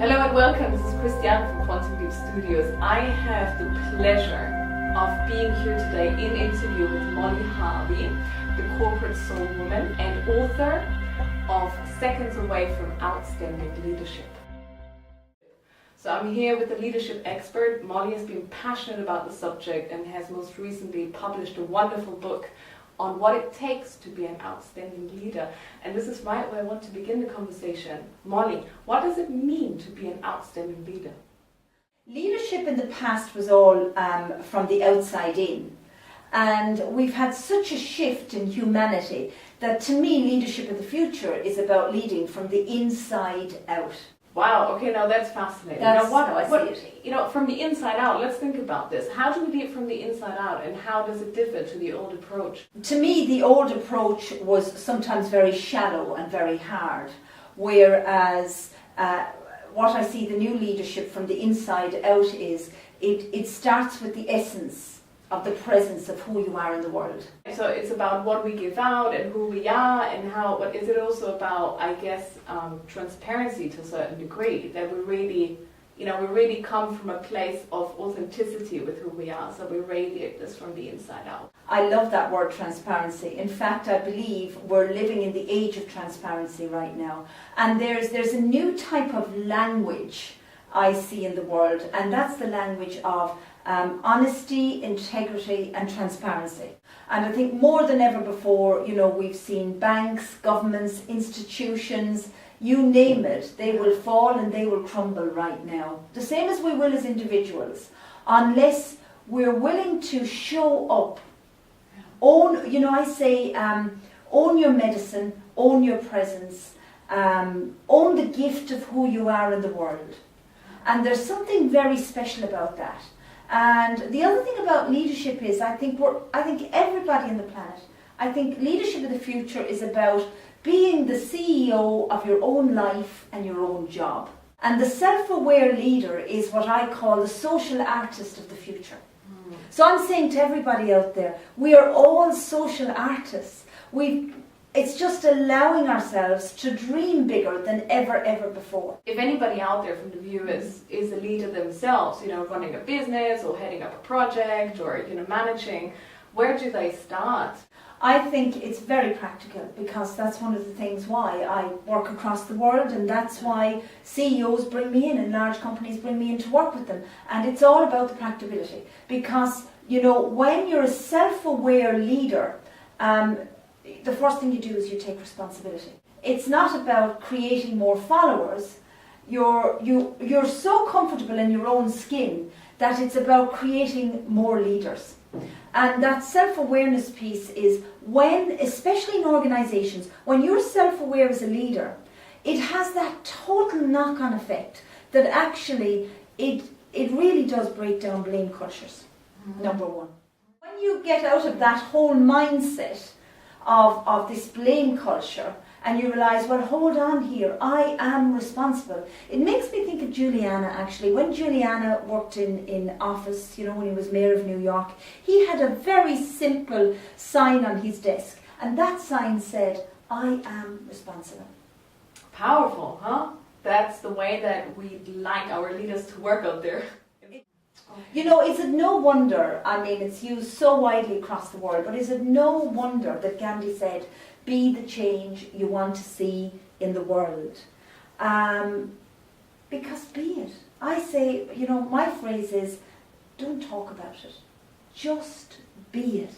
Hello and welcome, this is Christiane from Quantum Leap Studios. I have the pleasure of being here today in interview with Molly Harvey, the corporate soul woman and author of Seconds Away from Outstanding Leadership. So I'm here with the leadership expert. Molly has been passionate about the subject and has most recently published a wonderful book on what it takes to be an outstanding leader. And this is right where I want to begin the conversation. Molly, what does it mean to be an outstanding leader? Leadership in the past was all from the outside in. And we've had such a shift in humanity that to me leadership of the future is about leading from the inside out. Wow, okay, now that's fascinating. That's now how I see it. You know, from the inside out, let's think about this. How do we lead from the inside out, and how does it differ to the old approach? To me, the old approach was sometimes very shallow and very hard, whereas what I see the new leadership from the inside out is, it starts with the essence of the presence of who you are in the world. So it's about what we give out and who we are and how, but is it also about, I guess, transparency to a certain degree, that we really come from a place of authenticity with who we are, so we radiate this from the inside out. I love that word transparency. In fact, I believe we're living in the age of transparency right now. And there's a new type of language I see in the world, and that's the language of honesty, integrity and transparency. And I think more than ever before, we've seen banks, governments, institutions, you name it, they will fall and they will crumble right now. The same as we will as individuals, unless we're willing to show up. Own, I say, own your medicine, own your presence, own the gift of who you are in the world. And there's something very special about that. And the other thing about leadership is, I think everybody on the planet, I think leadership of the future is about being the CEO of your own life and your own job. And the self-aware leader is what I call the social artist of the future. So I'm saying to everybody out there, we are all social artists. It's just allowing ourselves to dream bigger than ever before. If anybody out there from the viewers is a leader themselves, running a business or heading up a project or, managing, where do they start? I think it's very practical, because that's one of the things why I work across the world, and that's why CEOs bring me in and large companies bring me in to work with them. And it's all about the practicability, because, when you're a self-aware leader, the first thing you do is you take responsibility. It's not about creating more followers. You're so comfortable in your own skin that it's about creating more leaders. And that self-awareness piece is when, especially in organizations, when you're self-aware as a leader, it has that total knock-on effect that actually it really does break down blame cultures, number one. When you get out of that whole mindset of this blame culture, and you realise, well, hold on here, I am responsible. It makes me think of Juliana, actually. When Juliana worked in office, when he was mayor of New York, he had a very simple sign on his desk, and that sign said, I am responsible. Powerful, huh? That's the way that we'd like our leaders to work out there. Is it no wonder, it's used so widely across the world, but is it no wonder that Gandhi said, be the change you want to see in the world? Because be it. I say, my phrase is, don't talk about it. Just be it.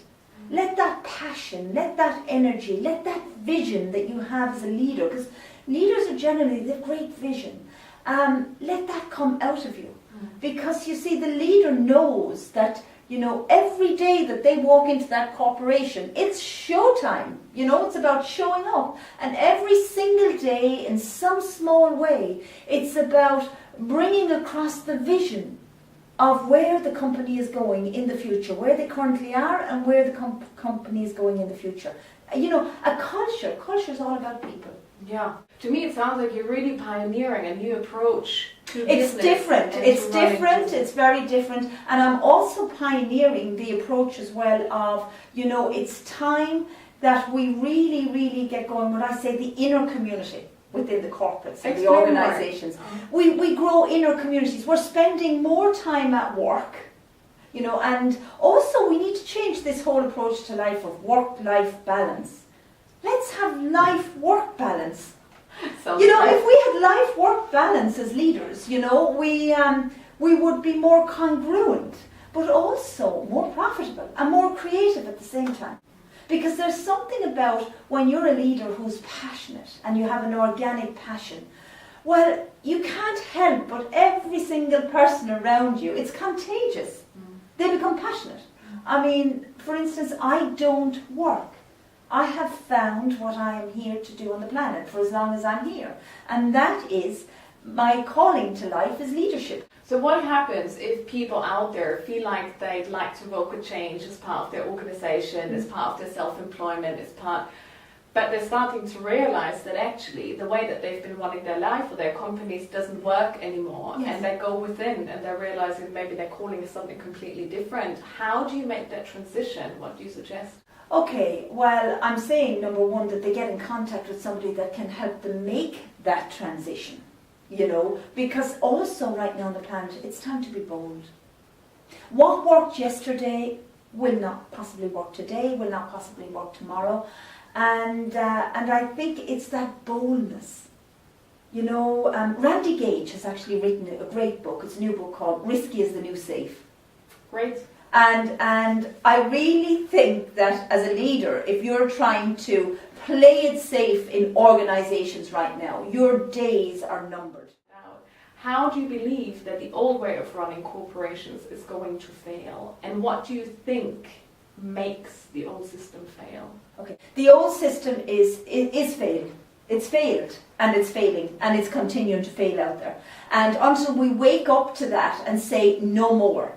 Let that passion, let that energy, let that vision that you have as a leader, because leaders are generally, they have great vision. Let that come out of you. Because you see, the leader knows that, every day that they walk into that corporation, it's showtime. It's about showing up. And every single day, in some small way, it's about bringing across the vision of where the company is going in the future, where they currently are and where the company is going in the future. A culture is all about people. Yeah. To me, it sounds like you're really pioneering a new approach to business. It's different. It's very different. And I'm also pioneering the approach as well of, it's time that we really, really get going, when I say the inner community. within the corporates and the Explain more. organizations. We grow inner communities. We're spending more time at work, you know, and also we need to change this whole approach to life of work-life balance. Let's have life-work balance. You know, if we had life-work balance as leaders, you know, we would be more congruent, but also more profitable and more creative at the same time. Because there's something about when you're a leader who's passionate and you have an organic passion, well, you can't help but every single person around you, it's contagious. They become passionate. I mean, for instance, I don't work. I have found what I am here to do on the planet for as long as I'm here. And that is, my calling to life is leadership. So what happens if people out there feel like they'd like to evoke a change as part of their organization, as part of their self-employment, but they're starting to realize that actually the way that they've been running their life or their companies doesn't work anymore, Yes. and they go within and they're realizing maybe their calling is something completely different. How do you make that transition? What do you suggest? Okay, well, I'm saying, number one, that they get in contact with somebody that can help them make that transition. You know, because also right now on the planet, it's time to be bold. What worked yesterday will not possibly work today, will not possibly work tomorrow. And I think it's that boldness. You know, Randy Gage has actually written a great book. It's a new book called Risky is the New Safe. Great. And I really think that as a leader, if you're trying to play it safe in organizations right now, your days are numbered. How do you believe that the old way of running corporations is going to fail? And what do you think makes the old system fail? Okay, the old system is failed. It's failed, and it's failing, and it's continuing to fail out there. And until we wake up to that and say no more,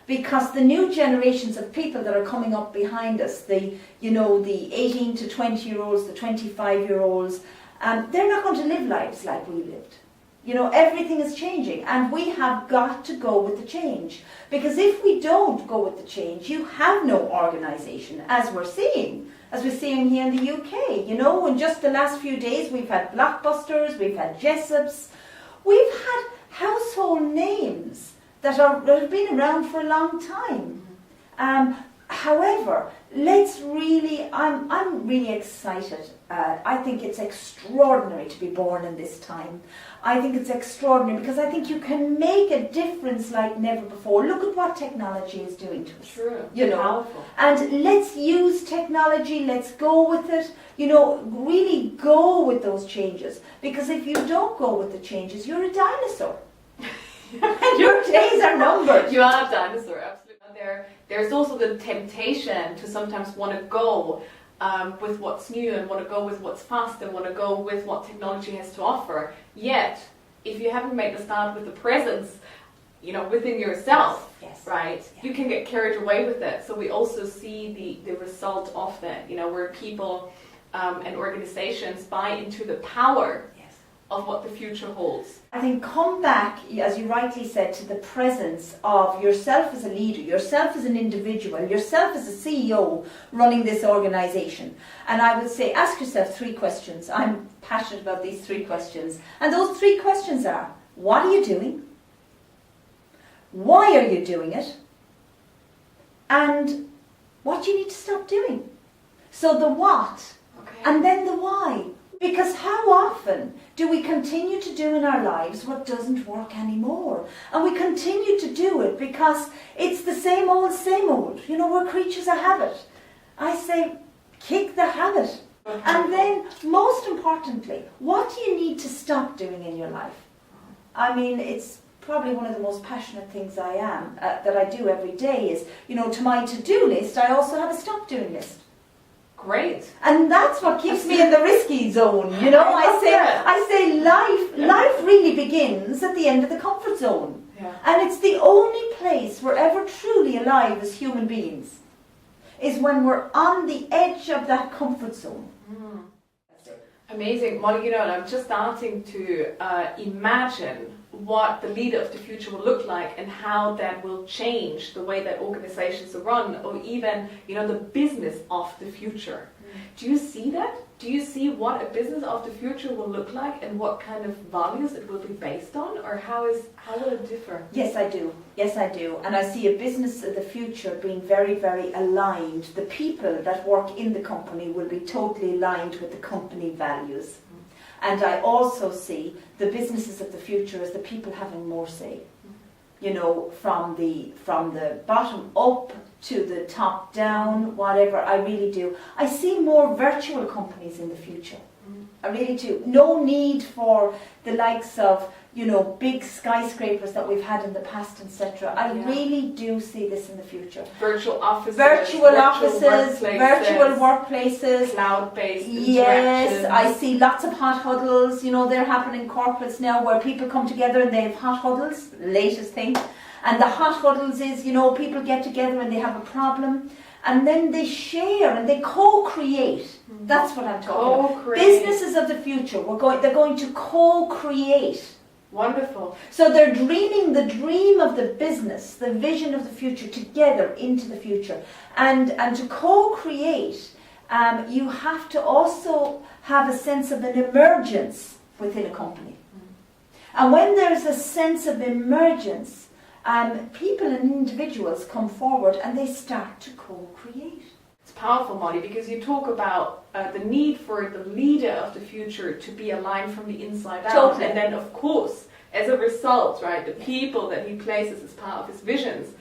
because the new generations of people that are coming up behind us, the 18 to 20-year-olds, the 25-year-olds, they're not going to live lives like we lived. You know, everything is changing, and we have got to go with the change. Because if we don't go with the change, you have no organisation, as we're seeing here in the UK. You know, in just the last few days, we've had Blockbusters, we've had Jessops, we've had household names that have been around for a long time. However, I'm really excited. I think it's extraordinary to be born in this time. I think it's extraordinary because I think you can make a difference like never before. Look at what technology is doing to us. True. You know, powerful. And let's use technology, let's go with it, you know, really go with those changes. Because if you don't go with the changes, you're a dinosaur. And your days are numbered. You are a dinosaur, absolutely. There's also the temptation to sometimes want to go with what's new and want to go with what's fast and want to go with what technology has to offer. Yet, if you haven't made the start with the presence, you know, within yourself, Yes. right, Yeah. you can get carried away with it. So we also see the result of that, you know, where people and organizations buy into the power of what the future holds. I think come back, as you rightly said, to the presence of yourself as a leader, yourself as an individual, yourself as a CEO running this organisation. And I would say, ask yourself 3 questions. I'm passionate about these 3 questions. And those 3 questions are, what are you doing? Why are you doing it? And what do you need to stop doing? So the what, and then the why. Because how often do we continue to do in our lives what doesn't work anymore? And we continue to do it because it's the same old, same old. You know, we're creatures of habit. I say, kick the habit. And then, most importantly, what do you need to stop doing in your life? I mean, it's probably one of the most passionate things I am, that I do every day is, you know, to my to-do list, I also have a stop doing list. Great. And that's what keeps me in the risky zone, you know. I say life really begins at the end of the comfort zone. Yeah. And it's the only place we're ever truly alive as human beings, is when we're on the edge of that comfort zone. Mm. Amazing. Molly, you know, I'm just starting to imagine what the leader of the future will look like and how that will change the way that organizations are run, or even, you know, the business of the future. Do you see that? do you see what a business of the future will look like and what kind of values it will be based on, or how will it differ? Yes, I do. Yes, I do. And I see a business of the future being very, very aligned. The people that work in the company will be totally aligned with the company values. And I also see the businesses of the future as the people having more say. You know, from the bottom up to the top down, whatever, I really do. I see more virtual companies in the future. I really do. No need for the likes of, you know, big skyscrapers that we've had in the past, etc. I really do see this in the future. Virtual offices, virtual workplaces, cloud-based Yes, I see lots of hot huddles. You know, they're happening in corporates now where people come together and they have hot huddles, latest thing. And the hot huddles is, you know, people get together and they have a problem. And then they share and they co-create. That's what I'm talking about. Businesses of the future, they're going to co-create. Wonderful. So they're dreaming the dream of the business, the vision of the future together into the future. And to co-create, you have to also have a sense of an emergence within a company. And when there's a sense of emergence, people and individuals come forward and they start to co-create. It's powerful, Molly, because you talk about the need for the leader of the future to be aligned from the inside out. Totally. And then, of course, as a result, right, the people that he places as part of his visions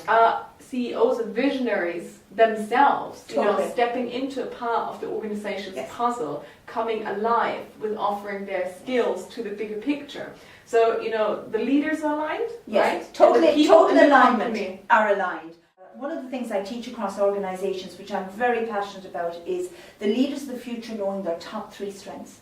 are CEOs and visionaries themselves, you know, stepping into a part of the organization's puzzle, coming alive with offering their skills to the bigger picture. So, you know, the leaders are aligned, right? Totally, total alignment are aligned. One of the things I teach across organizations, which I'm very passionate about, is the leaders of the future knowing their top 3 strengths.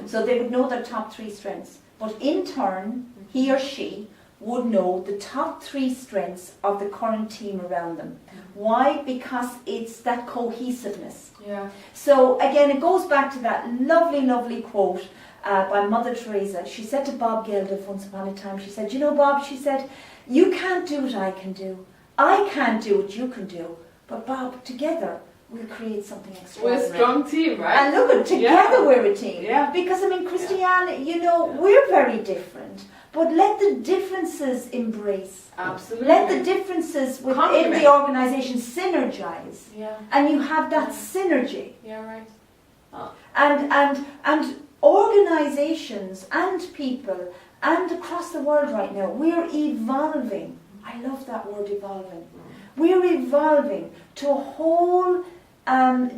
So they would know their top 3 strengths. But in turn, he or she would know the top 3 strengths of the current team around them. Why? Because it's that cohesiveness. Yeah. So again, it goes back to that lovely, lovely quote by Mother Teresa. She said to Bob Geldof once upon a time, she said, you know, Bob, she said, you can't do what I can do. I can't do what you can do. But Bob, together, we'll create something extraordinary. We're a strong team, right? And look at together we're a team. Yeah. Because I mean, Christiane, you know, we're very different. But let the differences embrace. Absolutely. Let the differences within the organisation synergize. Yeah. And you have that synergy. Yeah, right. Oh. And organisations and people and across the world right now, we're evolving. I love that word, evolving. We're evolving to a whole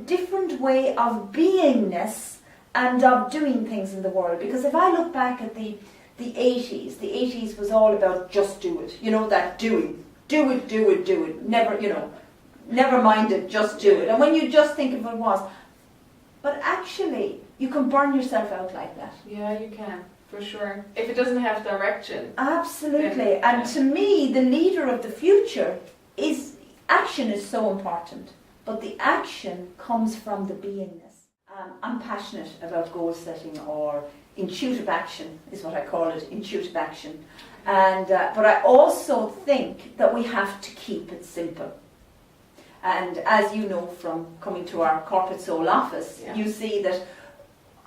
different way of beingness and of doing things in the world. Because if I look back at the 80s was all about just do it. You know, that doing. Do it. Never, you know, never mind it, just do it. And when you just think of it was. But actually, you can burn yourself out like that. Yeah, you can. For sure. If it doesn't have direction. Absolutely. And to me, the leader of the future action is so important. But the action comes from the beingness. I'm passionate about goal setting, or intuitive action is what I call it, intuitive action. And but I also think that we have to keep it simple. And as you know from coming to our Corporate Soul office, you see that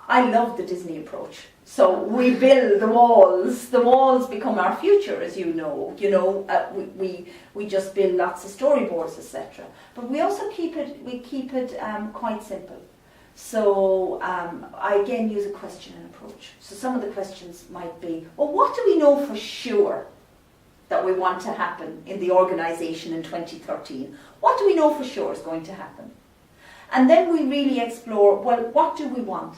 I love the Disney approach. So we build the walls. The walls become our future, as you know. You know, we just build lots of storyboards, etc. But we also keep it quite simple. So I again use a question and approach. So some of the questions might be, well, what do we know for sure that we want to happen in the organisation in 2013? What do we know for sure is going to happen? And then we really explore, well, what do we want?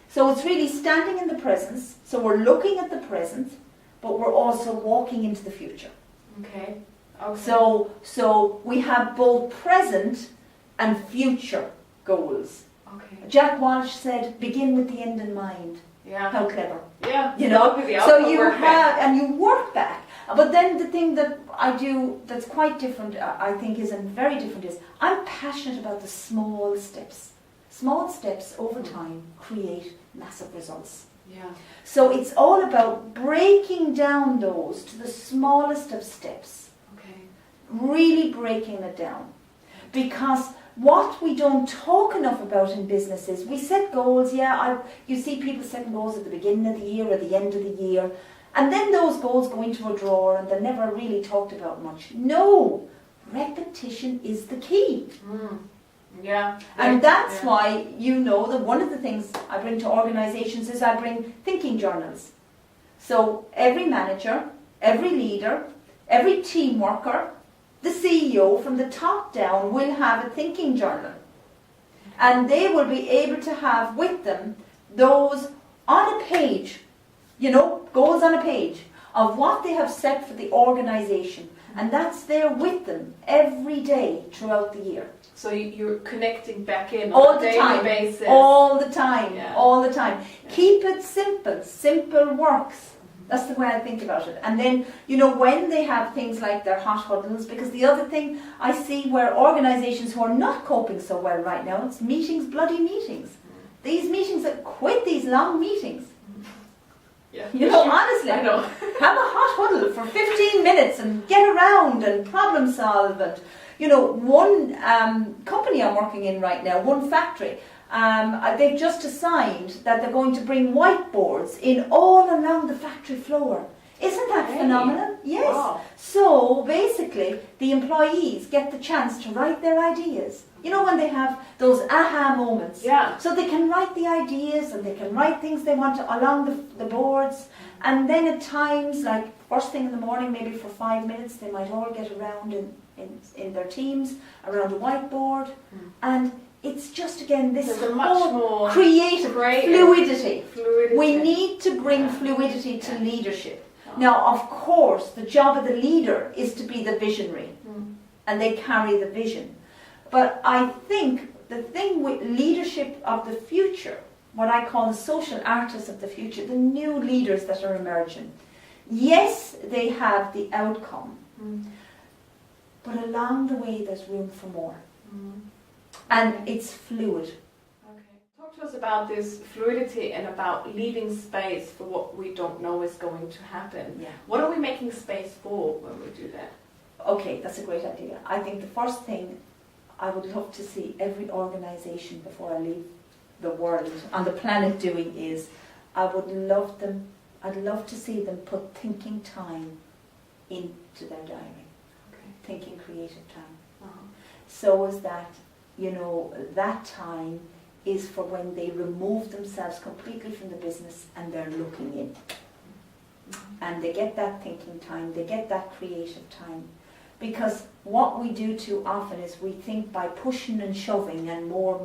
So it's really standing in the present. So we're looking at the present, but we're also walking into the future. Okay. So we have both present and future goals. Okay. Jack Walsh said, begin with the end in mind. Yeah. How clever. Yeah. You know, so you have, and you work back. But then the thing that I do that's quite different, I think very different is, I'm passionate about the small steps. Small steps over time create massive results. Yeah. So it's all about breaking down those to the smallest of steps. Okay. Really breaking it down. Because what we don't talk enough about in business is we set goals. You see people setting goals at the beginning of the year or the end of the year, and then those goals go into a drawer and they're never really talked about much. No, repetition is the key. Yeah. And that's why, that one of the things I bring to organisations is I bring thinking journals. So every manager, every leader, every team worker, the CEO from the top down will have a thinking journal. And they will be able to have with them those on a page, goals on a page of what they have set for the organisation. And that's there with them every day throughout the year. So you're connecting back in all on a the daily time, basis. all the time, Yeah. all the time. Yeah. Keep it simple. Simple works. That's the way I think about it. And then, when they have things like their hot huddles, because the other thing I see where organisations who are not coping so well right now, it's meetings, bloody meetings. These meetings, quit these long meetings. Yeah. Honestly, I know. have a hot huddle for 15 minutes and get around and problem solve. And, one company I'm working in right now, one factory, they've just assigned that they're going to bring whiteboards in all along the factory floor. Isn't that phenomenal? Yes. Wow. So basically, the employees get the chance to write their ideas. When they have those aha moments. Yeah. So they can write the ideas and they can write things they want along the boards. And then at times, like first thing in the morning, maybe for 5 minutes, they might all get around in their teams around a whiteboard. And it's just, again, this There's a much whole more creative fluidity. We need to bring fluidity to leadership. Now, of course, the job of the leader is to be the visionary, and they carry the vision. But I think the thing with leadership of the future, what I call the social artists of the future, the new leaders that are emerging, yes, they have the outcome, but along the way there's room for more. And it's fluid. Okay. Talk to us about this fluidity and about leaving space for what we don't know is going to happen. Yeah. What are we making space for when we do that? Okay, that's a great idea. I think the first thing I would love to see every organisation before I leave the world on the planet doing is I'd love to see them put thinking time into their diary. Okay. Thinking creative time. Uh-huh. So is that, that time is for when they remove themselves completely from the business and they're looking in. And they get that thinking time, they get that creative time. Because what we do too often is we think by pushing and shoving and more.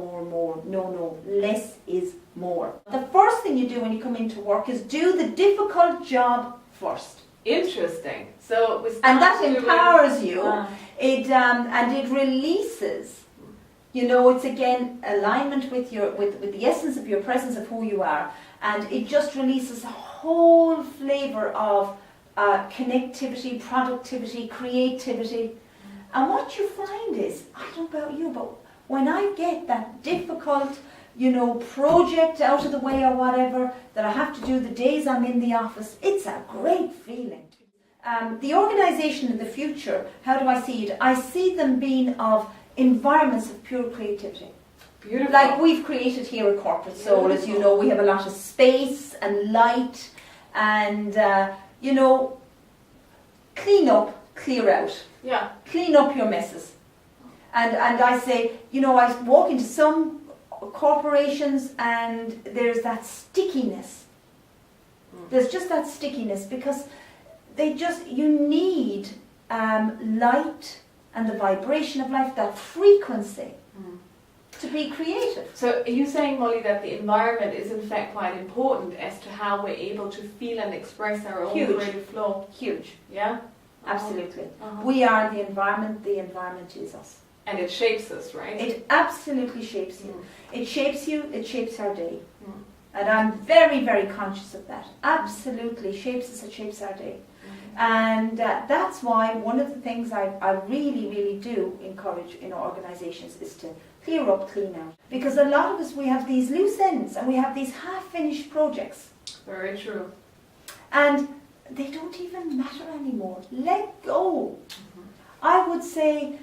No, less is more. The first thing you do when you come into work is do the difficult job first. Interesting. So we start And that doing- empowers you. And it releases. It's again alignment with the essence of your presence of who you are, and it just releases a whole flavour of connectivity, productivity, creativity. And what you find is, I don't know about you, but when I get that difficult, project out of the way or whatever that I have to do the days I'm in the office, it's a great feeling. The organisation in the future, how do I see it? I see them being of environments of pure creativity. Beautiful. Like we've created here at Corporate Soul, as you know, we have a lot of space and light and, clean up, clear out. Yeah. Clean up your messes. And I say, I walk into some corporations and there's that stickiness. There's just that stickiness because you need light and the vibration of life, that frequency, to be creative. So are you saying, Molly, that the environment is in fact quite important as to how we're able to feel and express our own creative flow? Huge. Yeah? Absolutely. Uh-huh. We are the environment is us. And it shapes us, right? It absolutely shapes you. It shapes you, it shapes our day. And I'm very, very conscious of that. Absolutely shapes us, it shapes our day. And that's why one of the things I really, really do encourage in organisations is to clear up, clean out. Because a lot of us, we have these loose ends and we have these half-finished projects. Very true. And they don't even matter anymore. Let go. I would say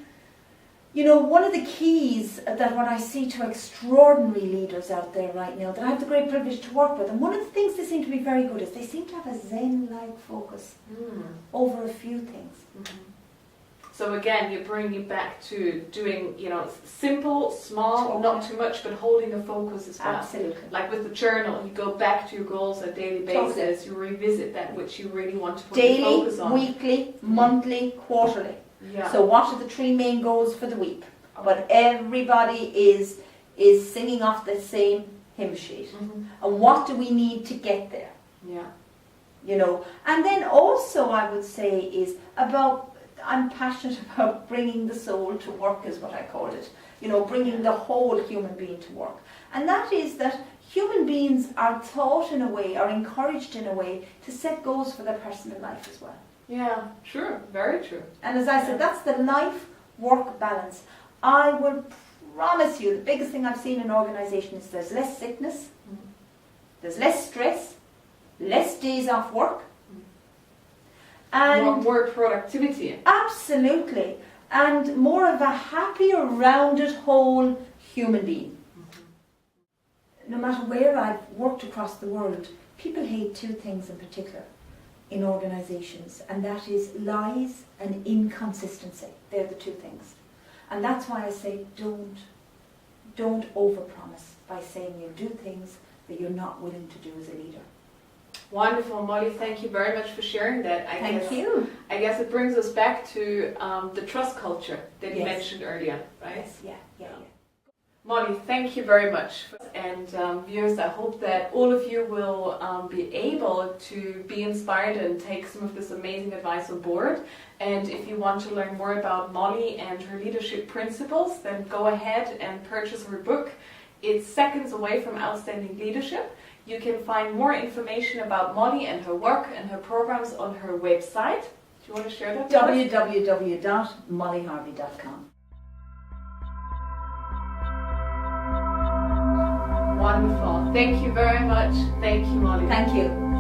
You know, one of the keys that what I see to extraordinary leaders out there right now, that I have the great privilege to work with, and one of the things they seem to be very good is they seem to have a Zen-like focus over a few things. So again, you bring it back to doing, simple, small, not too much, but holding a focus as well. Absolutely. Like with the journal, you go back to your goals on a daily basis, you revisit that which you really want to put your focus on. Daily, weekly, monthly, quarterly. Yeah. So what are the 3 main goals for the week? But everybody is singing off the same hymn sheet. And what do we need to get there? Yeah. You know, and then also I would say is about, I'm passionate about bringing the soul to work is what I call it. You know, bringing the whole human being to work. And that is that human beings are taught in a way, are encouraged in a way to set goals for their personal life as well. Yeah, true, very true. And as I said, that's the life-work balance. I will promise you, the biggest thing I've seen in organisations is there's less sickness, there's less stress, less days off work, and more productivity. Absolutely, and more of a happier, rounded, whole human being. No matter where I've worked across the world, people hate 2 things in particular in organisations, and that is lies and inconsistency. They're the 2 things. And that's why I say don't overpromise by saying you'll do things that you're not willing to do as a leader. Wonderful, Molly. Thank you very much for sharing that. Thank you. I guess it brings us back to the trust culture that you mentioned earlier, right? Yes, yeah. Molly, thank you very much. And viewers, I hope that all of you will be able to be inspired and take some of this amazing advice on board. And if you want to learn more about Molly and her leadership principles, then go ahead and purchase her book. It's Seconds Away from Outstanding Leadership. You can find more information about Molly and her work and her programs on her website. Do you want to share that? www.mollyharvey.com. Wonderful. Thank you very much. Thank you, Molly. Thank you.